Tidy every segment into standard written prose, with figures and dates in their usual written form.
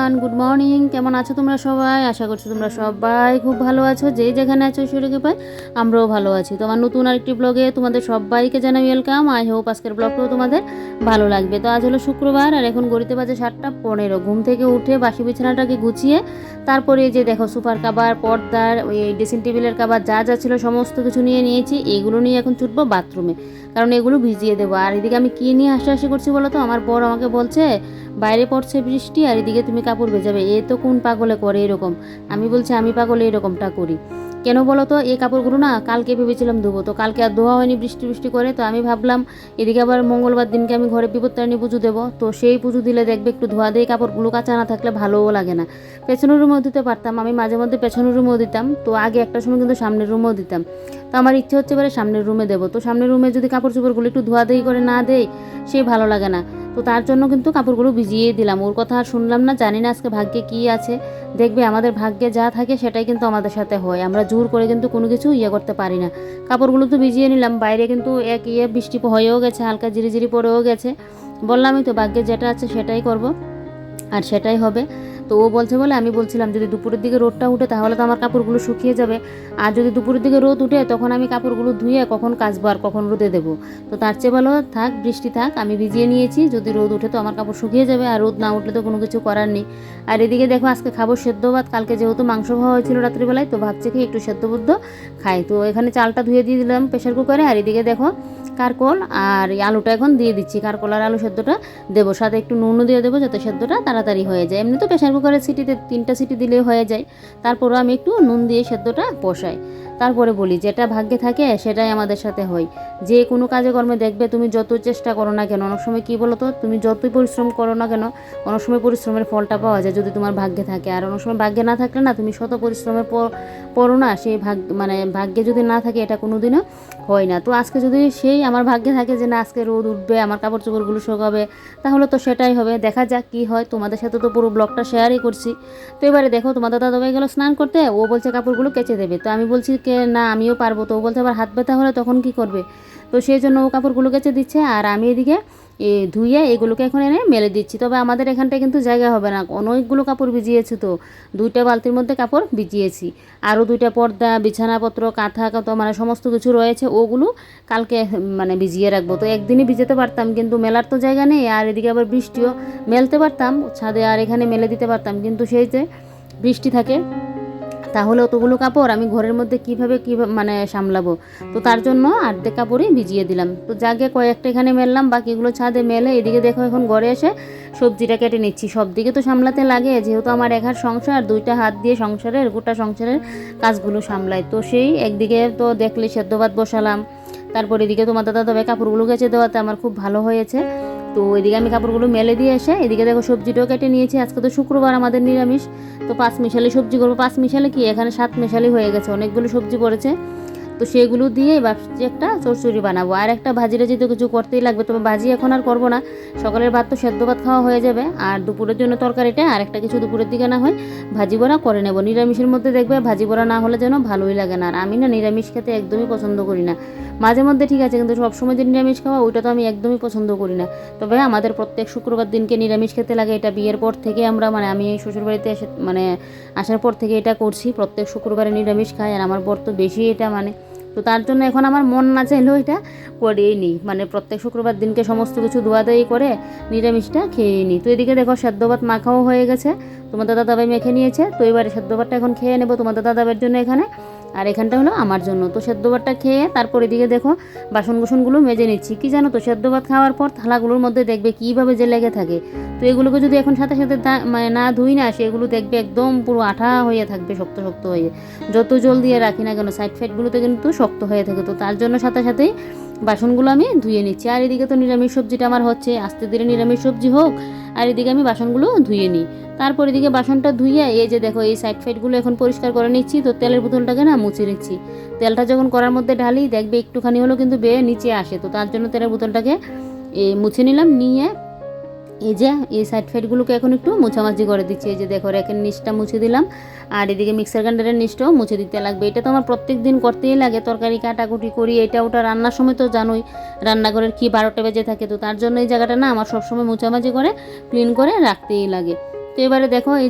Everyone, good morning. কেমন আছো তোমরা সবাই? আশা করছি তোমরা সবাই খুব ভালো আছো। যে যেখানে আছো ঈশ্বরকে পাই, আমরাও ভালো আছি। তোমার নতুন আরেকটি ব্লগে তোমাদের সবাইকে জানাই ওয়েলকাম। আই হোপ আজকের ব্লগটাও তোমাদের ভালো লাগবে। তো আজ হলো শুক্রবার আর এখন গড়িতে বাজে 7:15। ঘুম থেকে উঠে বাসি বিছানাটাকে গুছিয়ে তারপরে এই যে দেখো সুপার কাভার, পর্দার, ওই ড্রেসিং টেবিলের কাভার যা যা ছিল সমস্ত কিছু নিয়ে নিয়েছি। এইগুলো নিয়ে এখন ছুটবো বাথরুমে, কারণ এগুলো ভিজিয়ে দেবো। আর এদিকে আমি কী নিয়ে হাসাহাসি করছি বলো তো, আমার বর আমাকে বলছে বাইরে পড়ছে বৃষ্টি আর এদিকে তুমি কাপড় ভেজাবে, এ তো কোন পাগলে করে এরকম। আমি বলছি আমি পাগলে এরকমটা করি কেন বলো তো? এই কাপড়গুলো না কালকে ভেবেছিলাম ধোবো, তো কালকে আর ধোয়া হয়নি বৃষ্টি বৃষ্টি করে। তো আমি ভাবলাম এদিকে আবার মঙ্গলবার দিনকে আমি ঘরে বিপত্তারিণী পুজো দেবো, তো সেই পুজো দিলে দেখবে একটু ধোয়া দিয়ে কাপড়গুলো কাঁচা না থাকলে ভালোও লাগে না। পেছনের রুমেও দিতে পারতাম, আমি মাঝে মধ্যে পেছনের রুমেও দিতাম। তো আগে একটা সময় কিন্তু সামনের রুমেও দিতাম। তো আমার ইচ্ছে হচ্ছে এবারে সামনের রুমে দেবো। তো সামনের রুমে যদি কাপড় চোপড়গুলো একটু ধোয়া দেই করে না দেয়, সেই ভালো লাগে না। তো তার জন্য কিন্তু কাপড়গুলো ভিজিয়ে দিলাম। ওর কথা আর শুনলাম না, জানি না আজকে ভাগ্যে কী আছে। দেখবে আমাদের ভাগ্যে যা থাকে সেটাই কিন্তু আমাদের সাথে হয়। আমরা জোর করে কিন্তু কোনো কিছু করতে পারি না। কাপড়গুলো তো ভিজিয়ে নিলাম, বাইরে কিন্তু এক বৃষ্টি হয়েও গেছে, হালকা ঝিরিঝিরি পড়েও গেছে। বললামই তো ভাগ্যে যেটা আছে সেটাই করব আর সেটাই হবে। তো ও বলছে বলে আমি বলছিলাম যদি দুপুরের দিকে রোদটা উঠে তাহলে তো আমার কাপড়গুলো শুকিয়ে যাবে, আর যদি দুপুরের দিকে রোদ উঠে তখন আমি কাপড়গুলো ধুয়ে কখন কাচবো আর কখন রোদে দেবো। তো তার চেয়ে ভালো থাক বৃষ্টি থাক, আমি ভিজিয়ে নিয়েছি, যদি রোদ উঠে তো আমার কাপড় শুকিয়ে যাবে, আর রোদ না উঠলে তো কোনো কিছু করার নেই। আর এদিকে দেখো আজকে খাবো সেদ্ধ ভাত। কালকে যেহেতু মাংস খাওয়া হয়েছিল রাত্রিবেলায়, তো ভাবছি কি একটু সেদ্ধ বুদ্ধ খাই। তো এখানে চালটা ধুয়ে দিয়ে দিলাম প্রেশার কুকারে, আর এদিকে দেখো কারকল আর আলুটা এখন দিয়ে দিচ্ছি। কারকল আর আলু সেদ্ধটা দেবো, সাথে একটু নুনও দিয়ে দেবো যাতে সেদ্ধটা তাড়াতাড়ি হয়ে যায়। এমনি তো প্রেশার কুকারের সিটিতে 3টা সিটি দিলেই হয়ে যায়, তারপরও আমি একটু নুন দিয়ে সেদ্ধটা বসাই। তারপরে বলি যেটা ভাগ্যে থাকে সেটাই আমাদের সাথে হয়। যে কোনো কাজে কর্মে দেখবে তুমি যত চেষ্টা করো না কেন, অনেক সময় কী বলো তো, তুমি যতই পরিশ্রম করো না কেন অনেক সময় পরিশ্রমের ফলটা পাওয়া যায় যদি তোমার ভাগ্যে থাকে। আর অনেক সময় ভাগ্যে না থাকলে না, তুমি শত পরিশ্রমের পরও না, সেই ভাগ্যে যদি না থাকে এটা কোনো দিনও হয় না। তো আজকে যদি সেই আমার ভাগ্যে থাকে যে না আজকে রোদ উঠবে, আমার কাপড় চোপড়গুলো শুকাবে, তাহলে তো সেটাই হবে। দেখা যাক কী হয়। তোমাদের সাথে তো পুরো ব্লগটা শেয়ারই করছি। তো এবারে দেখো তোমাদের দাদাভাই গেল স্নান করতে, ও বলছে কাপড়গুলো কেচে দেবে। তো আমি বলছি কে না আমিও পারবো। তো ও বলছে আবার হাত ব্যথা হলে তখন কি করবে? তো সেই জন্য ও কাপড়গুলো কেচে দিচ্ছে, আর আমি এদিকে ধুইয়ে এগুলোকে এখন এনে মেলে দিচ্ছি। তবে আমাদের এখানটায় কিন্তু জায়গা হবে না, অনেকগুলো কাপড় ভিজিয়েছি। তো 2টা বালতির মধ্যে কাপড় ভিজিয়েছি, আরও 2টা পর্দা, বিছানাপত্র, কাঁথা কত মানে সমস্ত কিছু রয়েছে, ওগুলো কালকে মানে ভিজিয়ে রাখবো। তো একদিনই ভিজাতে পারতাম, কিন্তু মেলার তো জায়গা নেই, আর এদিকে আবার বৃষ্টিও, মেলতে পারতাম ছাদে আর এখানে মেলে দিতে পারতাম, কিন্তু সেই যে বৃষ্টি থাকে তাহলে অতগুলো কাপড় আমি ঘরের মধ্যে কীভাবে মানে সামলাবো। তো তার জন্য অর্ধেক কাপড়ই ভিজিয়ে দিলাম। তো জাগে কয়েকটা এখানে মেললাম, বাকিগুলো ছাদে মেলে এদিকে দেখো এখন ঘরে এসে সবজিটা কেটে নিচ্ছি। সব দিকে তো সামলাতে লাগে, যেহেতু আমার একার সংসার, 2টা হাত দিয়ে সংসারের গোটা সংসারের কাজগুলো সামলাই। তো সেই একদিকে তো দেখলে সেদ্ধ ভাত বসালাম, তারপর এদিকে তোমার দাদাভাই কাপড়গুলো কেচে দেওয়াতে আমার খুব ভালো হয়েছে। তো এদিকে আমি কাপড়গুলো মেলে দিয়ে এসে এদিকে দেখো সবজিটাও কেটে নিয়েছি। আজকে তো শুক্রবার, আমাদের নিরামিষ। তো 5 মিশালি সবজি করবো। 5 মিশালি কি, এখানে 7 মিশালি হয়ে গেছে, অনেকগুলো সবজি পড়েছে। তো সেগুলো দিয়ে ভাবছি একটা চচ্চড়ি বানাবো, আর একটা ভাজি টাজি তো কিছু করতেই লাগবে। তবে ভাজি এখন আর করবো না, সকালের ভাত তো সেদ্ধ ভাত খাওয়া হয়ে যাবে, আর দুপুরের জন্য তরকারিটা আর একটা কিছু দুপুরের দিকে না হয় ভাজি বড়া করে নেব। নিরামিষের মধ্যে দেখবে ভাজি বড়া না হলে যেন ভালোই লাগে না, আর আমি না নিরামিষ খেতে একদমই পছন্দ করি না। মাঝে মধ্যে ঠিক আছে, কিন্তু সবসময় যে নিরামিষ খাওয়া ওইটা তো আমি একদমই পছন্দ করি না। তবে আমাদের প্রত্যেক শুক্রবার দিনকে নিরামিষ খেতে লাগে, এটা বিয়ের পর থেকে আমরা মানে আমি এই শ্বশুরবাড়িতে এসে মানে আসার পর থেকে এটা করছি, প্রত্যেক শুক্রবারে নিরামিষ খাই, আর আমার বর তো বেশি এটা মানে। তো তার জন্য এখন আমার মন না চাইলেও এটা করেই নিই, মানে প্রত্যেক শুক্রবার দিনকে সমস্ত কিছু ধোয়াধাই করে নিরামিষটা খেয়েই নিই। তো এদিকে দেখো সেদ্ধ ভাত মাখাও হয়ে গেছে, তোমাদের দাদাভাই মেখে নিয়েছে। তো এবারে সেদ্ধ ভাতটা এখন খেয়ে নেবো তোমাদের দাদাভাইয়ের জন্য এখানে, আর এখানটা হলো আমার জন্য। তো সেদ্ধ ভাতটা খেয়ে তারপর এদিকে দেখো বাসন কুসনগুলো মেজে নিচ্ছি। কি জানো তো, সেদ্ধ ভাত খাওয়ার পর থালাগুলোর মধ্যে দেখবে কীভাবে যে লেগে থাকে। তো এগুলোকে যদি এখন সাথে সাথে মানে না ধুই না, সেগুলো দেখবে একদম পুরো আঠা হয়ে থাকবে, শক্ত শক্ত হয়ে। যত জল দিয়ে রাখি না কেন সাইড ফাইডগুলোতে কিন্তু শক্ত হয়ে থাকে। তো তার জন্য সাথে সাথেই বাসনগুলো আমি ধুয়ে নিচ্ছি। আর এদিকে তো নিরামিষ সবজিটা আমার হচ্ছে, আস্তে ধীরে নিরামিষ সবজি হোক, আর এদিকে আমি বাসনগুলো ধুয়ে নিই। তারপর এদিকে বাসনটা ধুয়ে এই যে দেখো এই সাইড ফাইডগুলো এখন পরিষ্কার করে নিচ্ছি। তো তেলের বোতলটাকে না মুছে নিচ্ছি। তেলটা যখন করার মধ্যে ঢালি দেখবে একটুখানি হলেও কিন্তু বেয়ে নিচে আসে। তো তার জন্য তেলের বোতলটাকে মুছে নিলাম, নিয়ে এই যে এই সাইড ফাইডগুলোকে এখন একটু মোছামাছি করে দিচ্ছি। এই যে দেখো র্যাকের নিচটা মুছে দিলাম, আর এদিকে মিক্সার গ্রাইন্ডারের নিচটাও মুছে দিতে লাগবে। এটা তো আমার প্রত্যেক দিন করতেই লাগে, তরকারি কাটাকুটি করি, এটা ওটা রান্নার সময় তো জানোই রান্নাঘরের কি 12টা বেজে থাকে। তো তার জন্য এই জায়গাটা না আমার সবসময় মোছামাছি করে ক্লিন করে রাখতেই লাগে। তো এবারে দেখো এই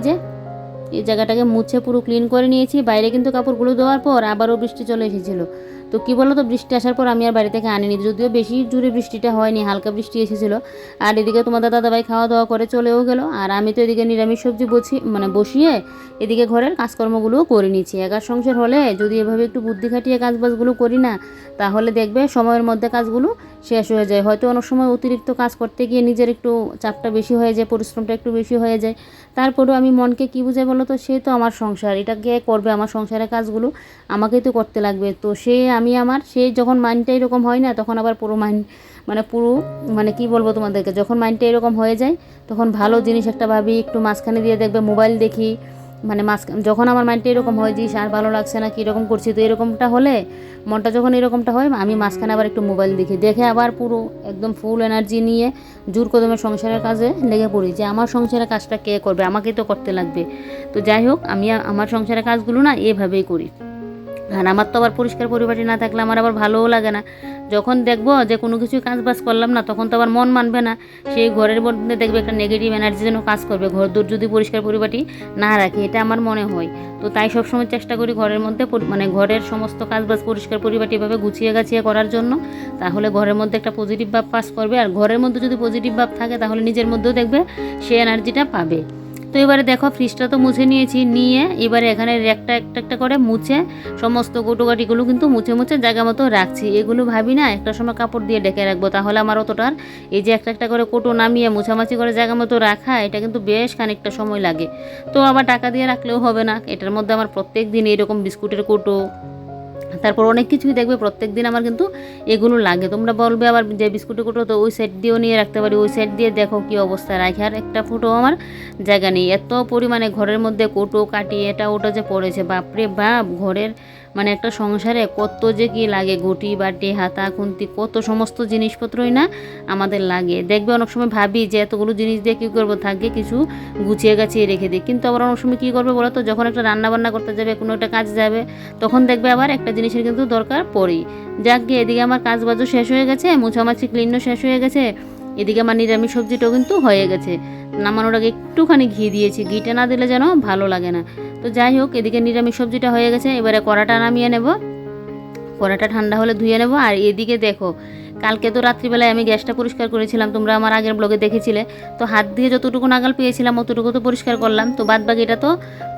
জায়গাটাকে মুছে পুরো ক্লিন করে নিয়েছি। বাইরে কিন্তু কাপড়গুলো দেওয়ার পর আবারও বৃষ্টি চলে এসেছিলো। তো কী বলো তো, বৃষ্টি আসার পর আমি আর বাড়ি থেকে আনিনি, যদিও বেশি জোরে বৃষ্টিটা হয়নি, হালকা বৃষ্টি এসেছিলো। আর এদিকে তোমাদের দাদাভাই খাওয়া দাওয়া করে চলেও গেল, আর আমি তো এদিকে নিরামিষ সবজি বসিয়ে এদিকে ঘরের কাজকর্মগুলোও করে নিচ্ছি। একার সংসার হলে যদি এভাবে একটু বুদ্ধি খাটিয়ে কাজবাজগুলো করি না, তাহলে দেখবে সময়ের মধ্যে কাজগুলো শেষ হয়ে যায়। হয়তো অনেক সময় অতিরিক্ত কাজ করতে গিয়ে নিজের একটু চাপটা বেশি হয়ে যায়, পরিশ্রমটা একটু বেশি হয়ে যায়। তারপরেও আমি মনকে কী বুঝাই বলো তো, সে তো আমার সংসার, এটা কে করবে? আমার সংসারের কাজগুলো আমাকেই তো করতে লাগবে। তো সে যখন মাইন্ডটা এরকম হয় না, তখন আবার পুরো মাইন্ড কি বলবো তোমাদেরকে, যখন মাইন্ডটা এরকম হয়ে যায় তখন ভালো জিনিস একটা ভাবি, একটু মাঝখানে দিয়ে দেখবে মোবাইল দেখি, যখন আমার মাইন্ডটা এরকম হয় যে আর ভালো লাগছে না, কীরকম করছি, তো এরকমটা হলে মনটা যখন এরকমটা হয়, আমি মাঝখানে আবার একটু মোবাইল দেখে আবার পুরো একদম ফুল এনার্জি নিয়ে জোর কদমে সংসারের কাজে লেগে পড়ি, যে আমার সংসারের কাজটা কে করবে, আমাকেই তো করতে লাগবে। তো যাই হোক, আমি আমার সংসারের কাজগুলো না এভাবেই করি। আর আমার তো আবার পরিষ্কার পরিপাটি না থাকলে আমার আবার ভালোও লাগে না। যখন দেখবো যে কোনো কিছু কাজ বাজ করলাম না, তখন তো আবার মন মানবে না, সেই ঘরের মধ্যে দেখবে একটা নেগেটিভ এনার্জি যেন কাজ করবে ঘর দূর যদি পরিষ্কার পরিপাটি না রাখি, এটা আমার মনে হয়। তো তাই সবসময় চেষ্টা করি ঘরের মধ্যে ঘরের সমস্ত কাজ বাজ পরিষ্কার পরিপাটিভাবে গুছিয়ে গাছিয়ে করার জন্য। তাহলে ঘরের মধ্যে একটা পজিটিভ ভাব পাস করবে, আর ঘরের মধ্যে যদি পজিটিভ ভাব থাকে তাহলে নিজের মধ্যেও দেখবে সে এনার্জিটা পাবে। তো এবারে দেখো ফ্রিজটা তো মুছে নিয়ে এবারে এখানে একটা করে মুছে সমস্ত গোটোগাটিগুলো কিন্তু মুছে জায়গা মতো রাখছি। এগুলো ভাবি না একটা সময় কাপড় দিয়ে ঢেকে রাখবো, তাহলে আমার অতটার এই যে একটা করে কোটো নামিয়ে মুছামাছি করে জায়গা মতো রাখা, এটা কিন্তু বেশ খানিকটা সময় লাগে। তো আবার টাকা দিয়ে রাখলেও হবে না, এটার মধ্যে আমার প্রত্যেক দিন এরকম বিস্কুটের কোটো, তারপর অনেক কিছুই দেখবে প্রত্যেক দিন আমার কিন্তু এগুলো লাগে। তোমরা বলবে আবার যে বিস্কুটের কোটো তো ওই সাইড দিয়েও নিয়ে রাখতে পারি, ওই সাইড দিয়ে দেখো কী অবস্থা রাখি, আর একটা ফুটো আমার জায়গা নেই। এত পরিমাণে ঘরের মধ্যে কোটো কাটি এটা ওটা যে পড়েছে, বাপরে বাপ, ঘরের একটা সংসারে কত যে কি লাগে, ঘটি বাটি হাতা খুন্তি কত সমস্ত জিনিসপত্রই না আমাদের লাগে। দেখবে অনেক সময় ভাবি যে এতগুলো জিনিস দিয়ে কী করবো, থাকে কিছু গুছিয়ে গাছিয়ে রেখে দিই, কিন্তু আবার অনেক সময় কী করবে বলো তো, যখন একটা রান্না বান্না করতে যাবে, কোনো একটা কাজ যাবে, তখন দেখবে আবার একটা জিনিসের কিন্তু দরকার পড়েই। যাক গিয়ে এদিকে আমার কাজ বাজও শেষ হয়ে গেছে, মুছামাছি ক্লিনও শেষ হয়ে গেছে, এদিকে আমার নিরামিষ সবজিটাও কিন্তু হয়ে গেছে। নামানোর আগে একটুখানি ঘি দিয়েছি, ঘিটা না দিলে যেন ভালো লাগে না। তো যাই হোক, এদিকে নিরামিষ সবজিটা হয়ে গেছে, এবারে কড়াটা নামিয়ে নেব, কড়াটা ঠান্ডা হলে ধুয়ে নেব। আর এদিকে দেখো, কালকে তো রাত্রিবেলায় আমি গ্যাসটা পরিষ্কার করেছিলাম, তোমরা আমার আগের ব্লগে দেখেছিলে। তো হাত দিয়ে যতটুকু নাগাল পেয়েছিলাম অতটুকু তো পরিষ্কার করলাম, তো বাদ বাকিটা তো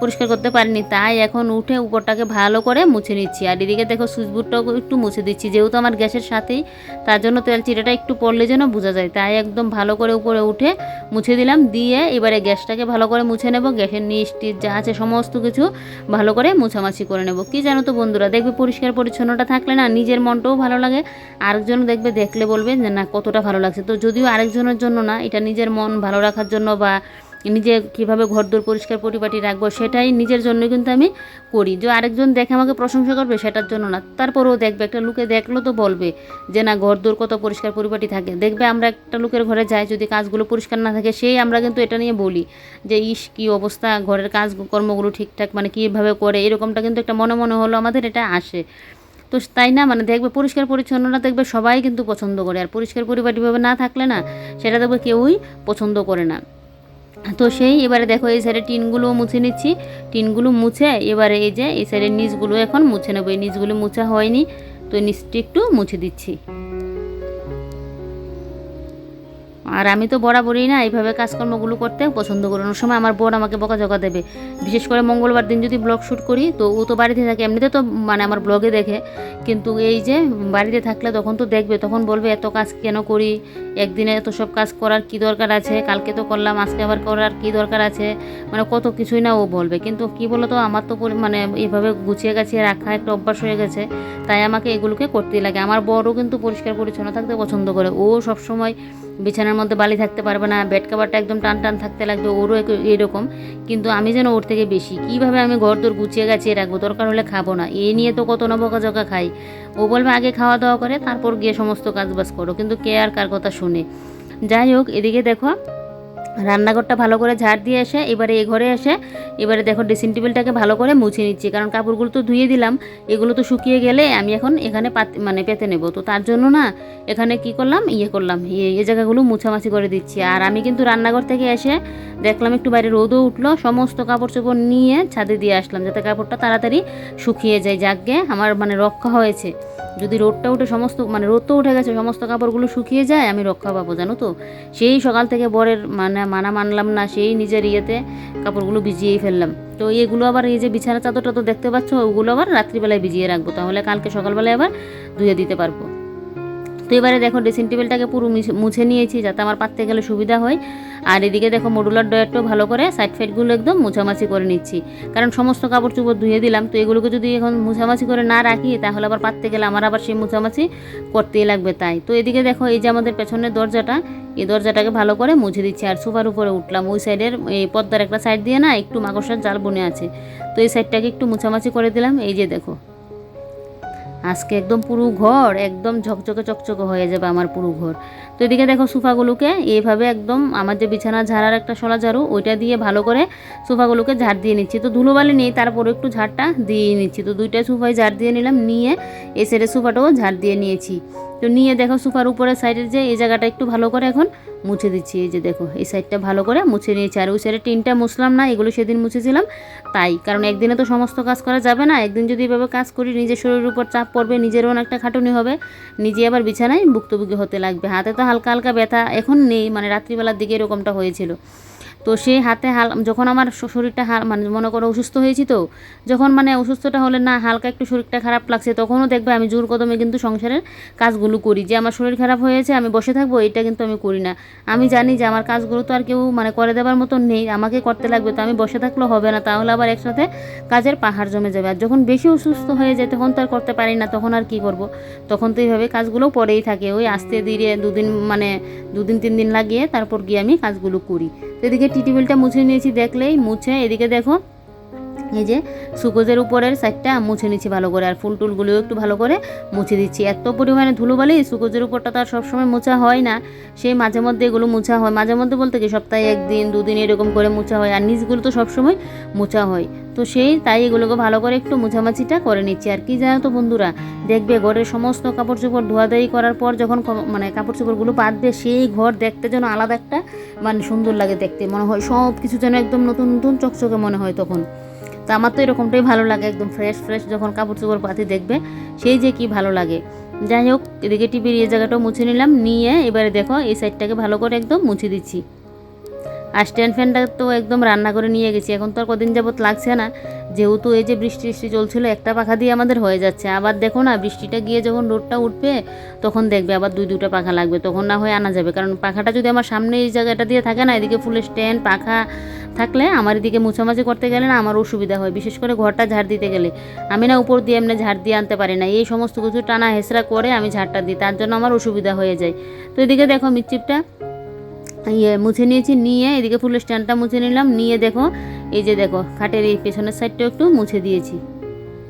পরিষ্কার করতে পারিনি। তাই এখন উঠে উপরটাকে ভালো করে মুছে নিচ্ছি। আর এদিকে দেখো সুইচবোর্ডটাও একটু মুছে দিচ্ছি, যেহেতু আমার গ্যাসের সাথেই, তার জন্য তেল চিটাটা একটু পড়লে যেন বোঝা যায়। তাই একদম ভালো করে উপরে উঠে মুছে দিলাম, দিয়ে এবারে গ্যাসটাকে ভালো করে মুছে নেব। গ্যাসের নিচ টিচ যা আছে সমস্ত কিছু ভালো করে মুছামাছি করে নেব। কি জানো তো বন্ধুরা, দেখবে পরিষ্কার পরিচ্ছন্নতা থাকলে না নিজের মনটাও ভালো লাগে, আরেকজন দেখলে বলবে যে না কতটা ভালো লাগছে। তো যদিও আরেকজনের জন্য না, এটা নিজের মন ভালো রাখার জন্য বা নিজে কীভাবে ঘরদোর পরিষ্কার পরিপাটি রাখবো সেটাই নিজের জন্য কিন্তু আমি করি। যে আরেকজন দেখে আমাকে প্রশংসা করবে সেটার জন্য না, তারপরেও দেখবে একটা লোকে দেখলো তো বলবে যে না ঘরদোর কত পরিষ্কার পরিপাটি থাকে। দেখবে আমরা একটা লোকের ঘরে যাই, যদি কাজগুলো পরিষ্কার না থাকে, সেই আমরা কিন্তু এটা নিয়ে বলি যে ইস কী অবস্থা, ঘরের কাজ কর্মগুলো ঠিকঠাক কীভাবে করে, এরকমটা কিন্তু একটা মনে মনে হলো আমাদের এটা আসে। তো তাই না, দেখবে পরিষ্কার পরিচ্ছন্নতা দেখবে সবাই কিন্তু পছন্দ করে, আর পরিষ্কার পরিপাটিভাবে না থাকলে না সেটা দেখবে কেউই পছন্দ করে না। তো এবারে দেখো এই সাইডে টিনগুলো মুছে নিচ্ছি, টিনগুলো মুছে এবারে এই সাইডের নিচগুলো এখন মুছে নেবো। এই নিচগুলো মুছা হয়নি, তো নিচটি একটু মুছে দিচ্ছি। আর আমি তো বরাবরই না এইভাবে কাজকর্মগুলো করতে পছন্দ করি। অনেক সময় আমার বোন আমাকে বকাঝকা দেবে, বিশেষ করে মঙ্গলবার দিন যদি ব্লগ শ্যুট করি, তো ও তো বাড়িতে থাকে, এমনিতে তো আমার ব্লগে দেখে, কিন্তু এই যে বাড়িতে থাকলে তখন তো দেখবে, তখন বলবে এত কাজ কেন করি, একদিনে এত সব কাজ করার কি দরকার আছে, কালকে তো করলাম আজকে আবার করার কি দরকার আছে, কত কিছুই না ও বলবে। কিন্তু কি বলো তো, আমার তো এইভাবে গুছিয়ে গাছিয়ে রাখা একটা অভ্যাস হয়ে গেছে, তাই আমাকে এগুলোকে করতেই লাগে। আমার বড়ও কিন্তু পরিষ্কার পরিচ্ছন্ন থাকতে পছন্দ করে, ও সবসময় বিছানার মধ্যে বালি থাকতে পারবে না, বেড কাভারটা একদম টান টান থাকতে লাগবে, ওরও এরকম। কিন্তু আমি যেন ওর থেকে বেশি, কীভাবে আমি ঘর দোর গুছিয়ে গাছিয়ে রাখবো, দরকার হলে খাবো না, এই নিয়ে তো কত না বকাঝকা খাই। ও বলবে আগে খাওয়া দাওয়া করে তারপর গিয়ে সমস্ত কাজবাজ করো, কিন্তু কে আর কার কথা শুনে। যাই হোক, এদিকে দেখো রান্নাঘরটা ভালো করে ঝাড় দিয়ে এসে এবারে এই ঘরে এসে এবারে দেখো ড্রেসিং টেবিলটাকে ভালো করে মুছে নিচ্ছি, কারণ কাপড়গুলো তো ধুয়ে দিলাম, এগুলো তো শুকিয়ে গেলে আমি এখন এখানে মানে পেতে নেব। তো তার জন্য না এখানে কি করলাম করলাম এই জায়গাগুলো মুছামাছি করে দিচ্ছি। আর আমি কিন্তু রান্নাঘর থেকে এসে দেখলাম একটু বাইরে রোদও উঠলো, সমস্ত কাপড় চোপড় নিয়ে ছাদে দিয়ে আসলাম যাতে কাপড়টা তাড়াতাড়ি শুকিয়ে যায়। যাকে আমার মানে রক্ষা হয়েছে, যদি রোদটা উঠে সমস্ত মানে রোদ তো উঠে গেছে, সমস্ত কাপড়গুলো শুকিয়ে যায় আমি রক্ষা পাবো, জানো তো। সেই সকাল থেকে বরের মানা মানলাম না, সেই নিজের ইয়েতে কাপড়গুলো ভিজিয়েই ফেললাম। তো এগুলো আবার এই যে বিছানা চাদরটা তো দেখতে পাচ্ছ, ওগুলো আবার রাত্রিবেলায় ভিজিয়ে রাখবো, তাহলে কালকে সকালবেলায় আবার ধুয়ে দিতে পারবো। তো এবারে দেখো ড্রেসিং টেবিলটাকে পুরো মুছে নিয়েছি যাতে আমার পাততে গেলে সুবিধা হয়। আর এদিকে দেখো মডুলার ড্রয়ারটাও ভালো করে সাইড ফাইডগুলো একদম মুছামাছি করে নিচ্ছি, কারণ সমস্ত কাপড় চোপড় ধুয়ে দিলাম। তো এগুলোকে যদি এখন মুছামাছি করে না রাখি তাহলে আবার পাততে গেলে আমার আবার সেই মুছামাছি করতেই লাগবে। তাই তো এদিকে দেখো এই যে আমাদের পেছনের দরজাটা, এই দরজাটাকে ভালো করে মুছে দিচ্ছি। আর সোফার উপরে উঠলাম, ওই সাইডের এই পর্দার একটা সাইড দিয়ে না একটু মাকড়সার জাল বনে আছে, তো এই সাইডটাকে একটু মুছামাছি করে দিলাম। এই যে দেখো আজকে একদম পুরো ঘর একদম ঝকঝকে চকচকে হয়ে যাবে আমার পুরো ঘর। তো এদিকে দেখো সোফাগুলোকে এইভাবে একদম আমার যে বিছানা ঝাড়ার একটা শলা ঝাড়ু ওইটা দিয়ে ভালো করে সোফাগুলোকে ঝাড় দিয়ে নিচ্ছি। তো ধুলোবালি নেই, তারপরে একটু ঝাড়টা দিয়ে নিচ্ছি। তো দুইটা সোফায় ঝাড় দিয়ে নিলাম, নিয়ে এই সাইডের সোফাটাও ঝাড় দিয়ে নিয়েছি। তো নিয়ে দেখো সোফার উপরের সাইডের যে এই জায়গাটা একটু ভালো করে এখন মুছে দিচ্ছি। এই যে দেখো এই সাইডটা ভালো করে মুছে নিয়েছি। আর ওই সাইডে টিনটা মুছলাম না, এগুলো সেদিন মুছেছিলাম তাই, কারণ একদিনে তো সমস্ত কাজ করা যাবে না। একদিন যদি এভাবে কাজ করি নিজের শরীরের উপর চাপ পড়বে, নিজেরও অনেকটা খাটুনি হবে, নিজে আবার বিছানায় ভুক্তভোগী হতে লাগবে। হাতে তো হালকা হালকা ব্যথা এখন নেই, মানে রাত্রিবেলার দিকে এরকমটা হয়েছিল। তো সেই হাতে যখন আমার শরীরটা মানে মনে করো অসুস্থ হয়েছি, তো যখন মানে অসুস্থটা হলে না হালকা একটু শরীরটা খারাপ লাগছে, তখনও দেখবে আমি জোর কদমে কিন্তু সংসারের কাজগুলো করি। যে আমার শরীর খারাপ হয়েছে আমি বসে থাকবো এটা কিন্তু আমি করি না। আমি জানি যে আমার কাজগুলো তো আর কেউ মানে করে দেওয়ার মতন নেই, আমাকে করতে লাগবে। তো আমি বসে থাকলেও হবে না, তাহলে আবার একসাথে কাজের পাহাড় জমে যাবে। আর যখন বেশি অসুস্থ হয়ে যায় তখন তো আর করতে পারি না, তখন আর কি করব। তখন তো এইভাবে কাজগুলো পড়েই থাকে, ওই আস্তে ধীরে দুদিন 3 দিন লাগিয়ে তারপর গিয়ে আমি কাজগুলো করি। তো এদিকে টি টেবিলটা মুছে নিয়েছি দেখলেই, মুছে এদিকে দেখো এই যে সুকোজের উপরের সাইডটা মুছে নিচ্ছি ভালো করে। আর ফুল টুলগুলোও একটু ভালো করে মুছে দিচ্ছি। এত পরিমাণে ধুলোবালি, সুকোজের উপরটা তো আর সবসময় মোছা হয় না, সেই মাঝে মধ্যে এগুলো মোছা হয়। মাঝে মধ্যে বলতে কি সপ্তাহে 1 দিন 2 দিন এরকম করে মোছা হয়, আর নিচগুলো তো সবসময় মোছা হয়। তো তাই এগুলোকে ভালো করে একটু মোছামাছিটা করে নিচ্ছি। আর কি জানো তো বন্ধুরা, দেখবে ঘরের সমস্ত কাপড় চোপড় ধোয়াধাই করার পর যখন মানে কাপড় চোপড়গুলো বাঁধবে, সেই ঘর দেখতে যেন আলাদা একটা মানে সুন্দর লাগে দেখতে, মনে হয় সব কিছু যেন একদম নতুন নতুন চকচকে মনে হয় তখন। তো আমার তো এরকমটাই ভালো লাগে, একদম ফ্রেশ ফ্রেশ যখন কাপড় চোপড় পাতি দেখবে সেই যে কি ভালো লাগে। যাই হোক এদিকে টিভির এই জায়গাটাও মুছে নিলাম, নিয়ে এবারে দেখো এই সাইডটাকে ভালো করে একদম মুছে দিচ্ছি। আর স্ট্যান্ড ফ্যানটা তো একদম রান্না করে নিয়ে গেছি, এখন তো আর কদিন যাবত লাগছে না, যেহেতু এই যে বৃষ্টি চলছিল একটা পাখা দিয়ে আমাদের হয়ে যাচ্ছে। আবার দেখো না বৃষ্টিটা গিয়ে যখন রোদটা উঠবে তখন দেখবে আবার 2-2টা পাখা লাগবে, তখন না হয়ে আনা যাবে। কারণ পাখাটা যদি আমার সামনে এই জায়গাটা দিয়ে থাকে না, এদিকে ফুলের স্ট্যান্ড পাখা থাকলে আমার এদিকে মুছামাছি করতে গেলে না আমার অসুবিধা হয়, বিশেষ করে ঘরটা ঝাড় দিতে গেলে। আমি না উপর দিয়ে এমনি ঝাড় দিয়ে আনতে পারি না, এই সমস্ত কিছু টানা হেঁচড়া করে আমি ঝাড়টা দিই, তার জন্য আমার অসুবিধা হয়ে যায়। তো এদিকে দেখো মিটচিপটা মুছে নিয়েছি, নিয়ে এদিকে ফুলের স্ট্যান্ডটা মুছে নিলাম, নিয়ে দেখো এই যে দেখো খাটের এই পেছনের সাইডটাও একটু মুছে দিয়েছি।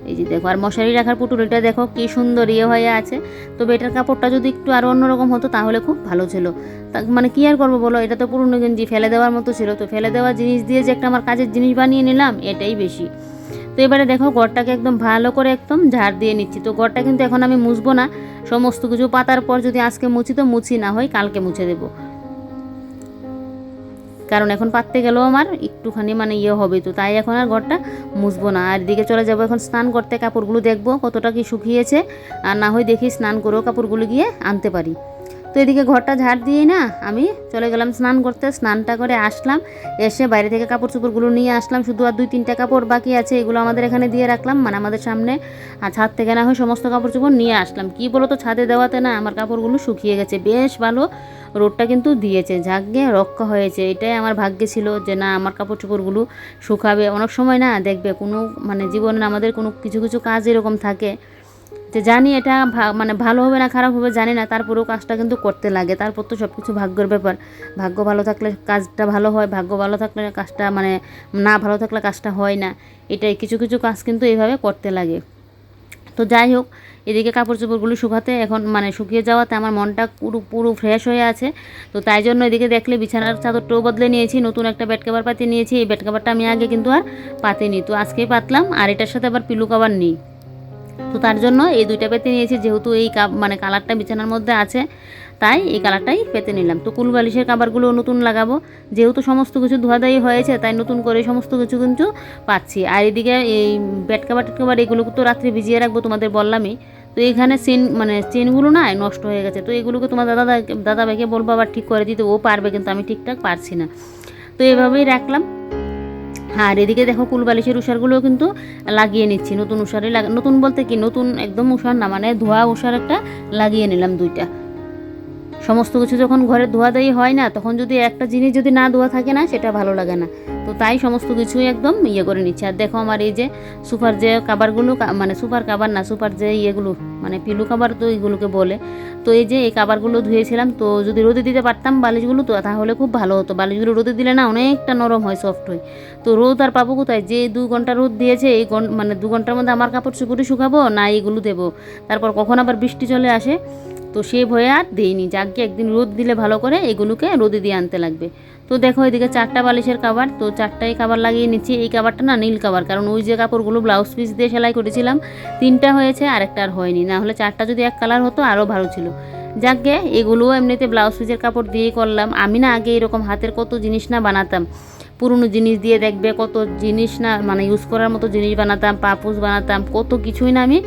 এই যে দেখো আর মশারি রাখার পুটুলিটা দেখো কি সুন্দর হয়ে আছে। তবে এটার কাপড়টা যদি একটু আরও অন্যরকম হতো তাহলে খুব ভালো ছিল। মানে কি আর করবো বলো, এটা তো পুরনো গেঞ্জি ফেলে দেওয়ার মতো ছিল, তো ফেলে দেওয়া জিনিস দিয়ে যে একটা আমার কাজের জিনিস বানিয়ে নিলাম এটাই বেশি। তো এবারে দেখো ঘরটাকে একদম ভালো করে একদম ঝাড় দিয়ে নিচ্ছি। তো ঘরটা কিন্তু এখন আমি মুছবো না, সমস্ত কিছু পাতার পর যদি আজকে মুছি তো মুছি, না হয় কালকে মুছে দেবো, কারণ এখন পাততে গেলেও আমার একটুখানি মানে হবে। তো তাই এখন আর ঘরটা মুছবো না। আর এদিকে চলে যাবো এখন স্নান করতে, কাপড়গুলো দেখবো কতটা কি শুকিয়েছে, আর না হয় দেখি স্নান করেও কাপড়গুলো গিয়ে আনতে পারি। তো এদিকে ঘরটা ঝাড় দিয়ে না আমি চলে গেলাম স্নান করতে। স্নানটা করে আসলাম, এসে বাইরে থেকে কাপড় চোপড়গুলো নিয়ে আসলাম, শুধু আর 2-3টা কাপড় বাকি আছে, এগুলো আমাদের এখানে দিয়ে রাখলাম, মানে আমাদের সামনে। আর ছাদ থেকে না হয় সমস্ত কাপড় চোপড় নিয়ে আসলাম। কি বলো তো ছাদে দেওয়াতে না আমার কাপড়গুলো শুকিয়ে গেছে, বেশ ভালো রোদটা কিন্তু দিয়েছে, ঝাঁকে রক্ষা হয়েছে। এটাই আমার ভাগ্যে ছিল যে না আমার কাপড় চোপড়গুলো শুকাবে। অনেক সময় না দেখবে কোনো মানে জীবনে আমাদের কোনো কিছু কিছু কাজ এরকম থাকে যে জানি এটা মানে ভালো হবে না খারাপ হবে জানি না, তারপরেও কাজটা কিন্তু করতে লাগে। তারপর তো সব কিছু ভাগ্যের ব্যাপার, ভাগ্য ভালো থাকলে কাজটা ভালো হয়, ভাগ্য ভালো থাকলে কাজটা মানে না ভালো থাকলে কাজটা হয় না। এটাই কিছু কিছু কাজ কিন্তু এইভাবে করতে লাগে। তো যাই হোক, এদিকে কাপড় চোপড়গুলো শুকাতে এখন মানে শুকিয়ে যাওয়াতে আমার মনটা পুরো পুরো ফ্রেশ হয়ে আছে। তো তাই জন্য এদিকে দেখলে বিছানার চাদরটাও বদলে নিয়েছি, নতুন একটা বেড কভার পাতিয়ে নিয়েছি। এই বেড কভারটা আমি আগে কিন্তু আর পাতিনি, তো আজকেই পাতলাম। আর এটার সাথে আবার পিলো কভার নেই, তো তার জন্য এই দুইটা পেতে নিয়েছি। যেহেতু এই মানে কালারটা বিছানার মধ্যে আছে, তাই এই কালারটাই পেতে নিলাম। তো কুল বালিশের কাভারগুলো নতুন লাগাবো, যেহেতু সমস্ত কিছু ধোয়াধাই হয়েছে, তাই নতুন করে সমস্ত কিছু কিন্তু পাচ্ছি। আর এদিকে এই বেড কাভার টেড কাভার এগুলো তো রাত্রে ভিজিয়ে রাখবো, তোমাদের বললামই। তো এইখানে চেনগুলো না নষ্ট হয়ে গেছে, তো এগুলোকে তোমার দাদা ভাইকে বলবো আবার ঠিক করে দিতে, ও পারবে, কিন্তু আমি ঠিকঠাক পারছি না। তো এভাবেই রাখলাম। আর এদিকে দেখো কুলবালিশের উষারগুলোও কিন্তু লাগিয়ে নিচ্ছি, নতুন উষারই নতুন বলতে কি নতুন একদম উষার না, মানে ধোয়া উষার একটা লাগিয়ে নিলাম দুইটা। সমস্ত কিছু যখন ঘরে ধোয়াধাই হয় না, তখন যদি একটা জিনিস যদি না ধোয়া থাকে না, সেটা ভালো লাগে না। তো তাই সমস্ত কিছুই একদম করে নিচ্ছে। আর দেখো আমার এই যে সুপার যে কাভারগুলো, মানে সুপার কাভার না, সুপার যে ইয়েগুলো মানে পিলু কাভার তো এইগুলোকে বলে। তো এই যে এই কাভারগুলো ধুয়েছিলাম, তো যদি রোদে দিতে পারতাম বালিশগুলো, তো তাহলে খুব ভালো হতো। বালিশগুলো রোদে দিলে না অনেকটা নরম হয়, সফট হয়। তো রোদ আর পাবো কোথায়, যে 2 ঘন্টা রোদ দিয়েছে, এই মানে 2 ঘন্টার মধ্যে আমার কাপড় চোপড়ে শুকাবো না এইগুলো দেবো, তারপর কখন আবার বৃষ্টি চলে আসে। তো সে ভয়ে আর দেইনি, যাকে একদিন রোদ দিলে ভালো করে এগুলোকে রোদে দিয়ে আনতে লাগবে। তো দেখো এদিকে 4টা বালিশের কাভার, তো 4টাই কাভার লাগিয়ে নিচ্ছি। এই কাভারটা না নীল কাভার, কারণ ওই যে কাপড়গুলো ব্লাউজ পিস দিয়ে সেলাই করেছিলাম 3টা হয়েছে, আর একটা আর হয়নি। না হলে 4টা যদি এক কালার হতো আরও ভালো ছিল। যাকে এগুলোও এমনিতে ব্লাউজ পিসের কাপড় দিয়েই করলাম। আমি না আগে এরকম হাতের কত জিনিস না বানাতাম, পুরনো জিনিস দিয়ে দেখবে কত জিনিস না মানে ইউজ করার মতো জিনিস বানাতাম, পাপোশ বানাতাম, কত কিছুই না আমি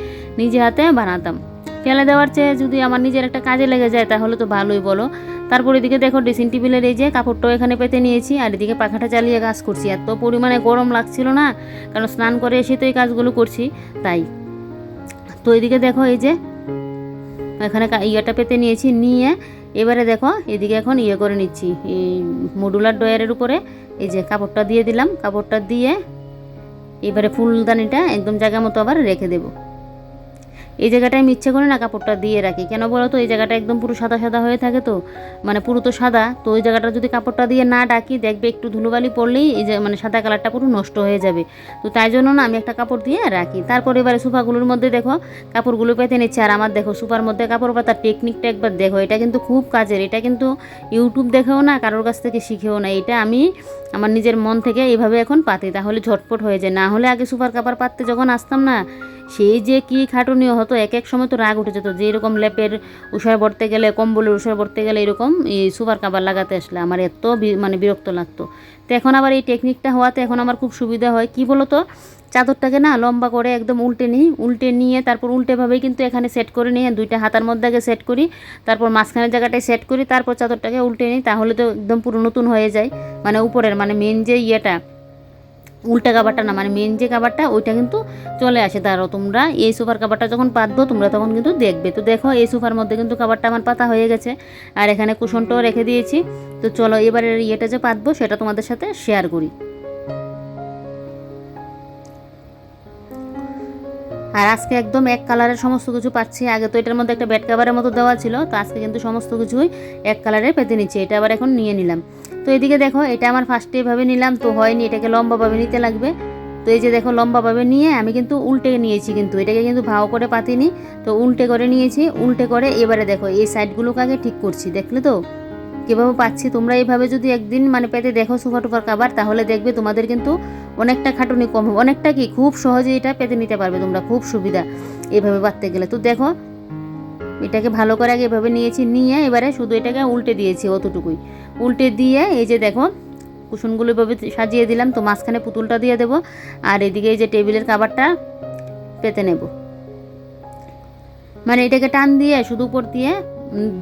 নিজে হাতে বানাতাম। ফেলে দেওয়ার চেয়ে যদি আমার নিজের একটা কাজে লেগে যায় তাহলে তো ভালোই, বলো। তারপর এদিকে দেখো ড্রেসিং টেবিলের এই যে কাপড়টাও এখানে পেতে নিয়েছি, আর এদিকে পাখাটা চালিয়ে কাজ করছি। এত পরিমাণে গরম লাগছিল না, কারণ স্নান করে এসে তো এই কাজগুলো করছি, তাই। তো এদিকে দেখো এই যে এখানে ইয়েটা পেতে নিয়েছি, নিয়ে এবারে দেখো এদিকে এখন করে নিচ্ছি এই মডুলার ডয়ারের উপরে এই যে কাপড়টা দিয়ে দিলাম। কাপড়টা দিয়ে এবারে ফুলদানিটা একদম জায়গা মতো আবার রেখে দেবো। এই জায়গাটায় আমি ইচ্ছে করে না কাপড়টা দিয়ে রাখি, কেন বলো তো, এই জায়গাটা একদম পুরো সাদা সাদা হয়ে থাকে, তো মানে পুরো তো সাদা, তো ওই জায়গাটা যদি কাপড়টা দিয়ে না ডাকি, দেখবে একটু ধুলোবালি পড়লেই এই যে মানে সাদা কালারটা পুরো নষ্ট হয়ে যাবে। তো তাই জন্য না আমি একটা কাপড় দিয়ে রাখি। তারপর এবারে সোফাগুলোর মধ্যে দেখো কাপড়গুলো পেতে নিচ্ছে। আর আমার দেখো সোফার মধ্যে কাপড় পাতার টেকনিকটা একবার দেখো, এটা কিন্তু খুব কাজের। এটা কিন্তু ইউটিউব দেখেও না, কারোর কাছ থেকে শিখেও না, এটা আমি আমার নিজের মন থেকে এইভাবে এখন পাতি, তাহলে ঝটপট হয়ে যায়। না হলে আগে সোফার কাপড় পাততে যখন আসতাম না, সেই যে কি খাটুনিও হতো, এক এক সময় তো রাগ উঠে যেত, যে এরকম লেপের উষার ভরতে গেলে, কম্বলের উষার ভরতে গেলে, এরকম এই সুপার কাভার লাগাতে আসলে আমার এত মানে বিরক্ত লাগতো। তো এখন আবার এই টেকনিকটা হওয়াতে এখন আমার খুব সুবিধা হয়। কি বলো তো, চাদরটাকে না লম্বা করে একদম উল্টে নিই, উল্টে নিয়ে তারপর উল্টেভাবেই কিন্তু এখানে সেট করে নিয়ে 2টা হাতার মধ্যে আগে সেট করি, তারপর মাঝখানের জায়গাটায় সেট করি, তারপর চাদরটাকে উল্টে নিই, তাহলে তো একদম পুরো নতুন হয়ে যায়। মানে উপরের মানে মেন যে ইয়েটা, উল্টা কাভারটা না, মানে মেন যে কাভারটা ওইটা কিন্তু চলে আসে। তারও তোমরা এই সোফার কাভারটা যখন পাতবো তোমরা তখন কিন্তু দেখবে। তো দেখো এই সোফার মধ্যে কিন্তু কাভারটা আমার পাতা হয়ে গেছে, আর এখানে কুশনটাও রেখে দিয়েছি। তো চলো এবারের ইয়েটা যে পাতবো সেটা তোমাদের সাথে শেয়ার করি। আর আজকে একদম এক কালারের সমস্ত কিছু পাচ্ছি। আগে তো এটার মধ্যে একটা বেড কাভারের মতো দেওয়া ছিল, তো আজকে কিন্তু সমস্ত কিছুই এক কালারের পেতে নিচ্ছি। এটা আবার এখন নিয়ে নিলাম। তো এদিকে দেখো এটা আমার ফার্স্টে এভাবে নিলাম, তো হয়নি, এটাকে লম্বাভাবে নিতে লাগবে। তো এই যে দেখো লম্বাভাবে নিয়ে আমি কিন্তু উল্টে নিয়েছি, কিন্তু এটাকে কিন্তু ভাও করে পাতিনি, তো উল্টে করে নিয়েছি। উল্টে করে এবারে দেখো এই সাইডগুলোকে আগে ঠিক করছি, দেখলে তো কীভাবে পাচ্ছি। তোমরা এইভাবে যদি একদিন মানে পেতে দেখো সোফা টোফার কাভার, তাহলে দেখবে তোমাদের কিন্তু অনেকটা খাটুনি কম হবে, অনেকটা কি খুব সহজে এটা পেতে নিতে পারবে তোমরা, খুব সুবিধা এইভাবে পাততে গেলে। তো দেখো এটাকে ভালো করে আগে এভাবে নিয়েছি, নিয়ে এবারে শুধু এটাকে উল্টে দিয়েছি, অতটুকুই উল্টে দিয়ে এই যে দেখো কুশনগুলো এভাবে সাজিয়ে দিলাম। তো মাঝখানে পুতুলটা দিয়ে দেবো, আর এদিকে এই যে টেবিলের কাভারটা পেতে নেব, মানে এটাকে টান দিয়ে শুধু উপর দিয়ে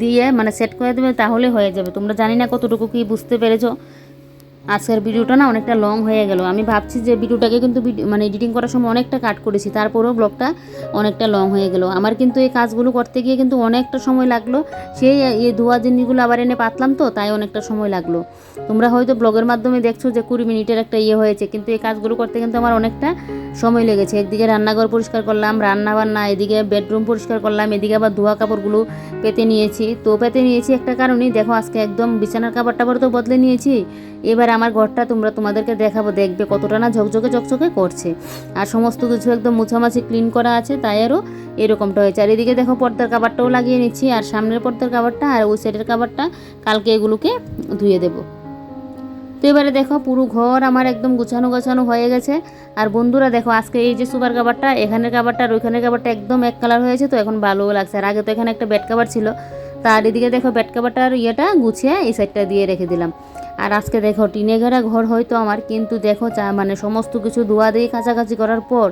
দিয়ে মানে সেট করে দেবে, তাহলে হয়ে যাবে। তোমরা জানি না কতটুকু কি বুঝতে পেরেছো। আজকের ভিডিওটা না অনেকটা লং হয়ে গেল। আমি ভাবছি যে ভিডিওটাকে কিন্তু মানে এডিটিং করার সময় অনেকটা কাট করেছি, তারপরেও ব্লগটা অনেকটা লং হয়ে গেল। আমার কিন্তু এই কাজগুলো করতে গিয়ে কিন্তু অনেকটা সময় লাগলো, সেই এই ধোয়া জিনিসগুলো আবার এনে পাতলাম, তো তাই অনেকটা সময় লাগলো। তোমরা হয়তো ব্লগের মাধ্যমে দেখছো যে 20 মিনিটের একটা হয়েছে, কিন্তু এই কাজগুলো করতে কিন্তু আমার অনেকটা সময় লেগেছে। একদিকে রান্নাঘর পরিষ্কার করলাম, রান্না বান্না, এদিকে বেডরুম পরিষ্কার করলাম, এদিকে আবার ধোয়া কাপড়গুলো পেতে নিয়েছি। তো পেতে নিয়েছি একটা কারণেই, দেখো আজকে একদম বিছানার কাপড় টাপড় তো বদলে নিয়েছি। এবার আমার ঘরটা তোমাদেরকে দেখাবো, দেখবে কতটা না ঝকঝকে চকচকে করছে। আর সমস্ত কিছু একদম মুছামাছি ক্লিন করা আছে, তাই আরও এরকমটা হয়েছে। আর এদিকে দেখো পর্দার কাভারটাও লাগিয়ে নিচ্ছি, আর সামনের পর্দার কাভারটা আর ওই সাইডের কাভারটা কালকে এগুলোকে ধুয়ে দেবো। তো এবারে দেখো পুরো ঘর আমার একদম গুছানো হয়ে গেছে। আর বন্ধুরা দেখো আজকে এই যে সুপার কাভারটা, এখানের কাভারটা আর ওইখানের কাভারটা একদম এক কালার হয়েছে, তো এখন ভালোও লাগছে। আর আগে তো এখানে একটা বেড কাভার ছিল, তার এদিকে দেখো বেড কাভারটার ইয়েটা গুছিয়ে এই সাইডটা দিয়ে রেখে দিলাম। আর আজকে দেখো টিনে ঘেরা ঘর হয়তো আমার, কিন্তু দেখো মানে সমস্ত কিছু ধোয়া দিয়ে কাছাকাছি করার পর,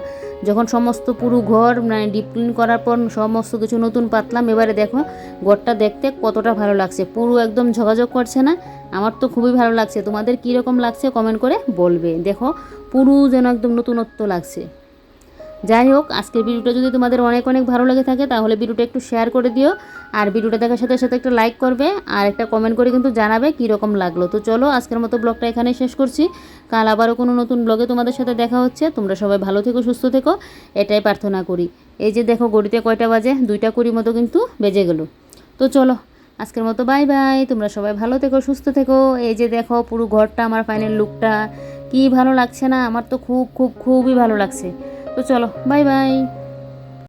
যখন সমস্ত পুরো ঘর মানে ডিপ ক্লিন করার পর সমস্ত কিছু নতুন পাতলাম, এবারে দেখো ঘরটা দেখতে কতটা ভালো লাগছে, পুরো একদম ঝকাঝক করছে না? আমার তো খুবই ভালো লাগছে। তোমাদের কীরকম লাগছে কমেন্ট করে বলবে। দেখো পুরো যেন একদম নতুনত্ব লাগছে। যাই হোক, আজকের ভিডিওটা যদি তোমাদের অনেক ভালো লেগে থাকে তাহলে ভিডিওটা একটু শেয়ার করে দিও, আর ভিডিওটা দেখার সাথে সাথে একটা লাইক করবে, আর একটা কমেন্ট করে কিন্তু জানাবে কীরকম লাগলো। তো চলো আজকের মতো ব্লগটা এখানেই শেষ করছি। কাল আবারও কোনো নতুন ব্লগে তোমাদের সাথে দেখা হচ্ছে। তোমরা সবাই ভালো থেকো, সুস্থ থেকো, এটাই প্রার্থনা করি। এই যে দেখো ঘড়িতে কয়টা বাজে, 2:20 মতো কিন্তু বেজে গেল। তো চলো আজকের মতো বাই বাই। তোমরা সবাই ভালো থেকো, সুস্থ থেকো। এই যে দেখো পুরো ঘরটা আমার ফাইনাল লুকটা কি ভালো লাগছে না? আমার তো খুবই ভালো লাগছে। তো চলো বাই বাই।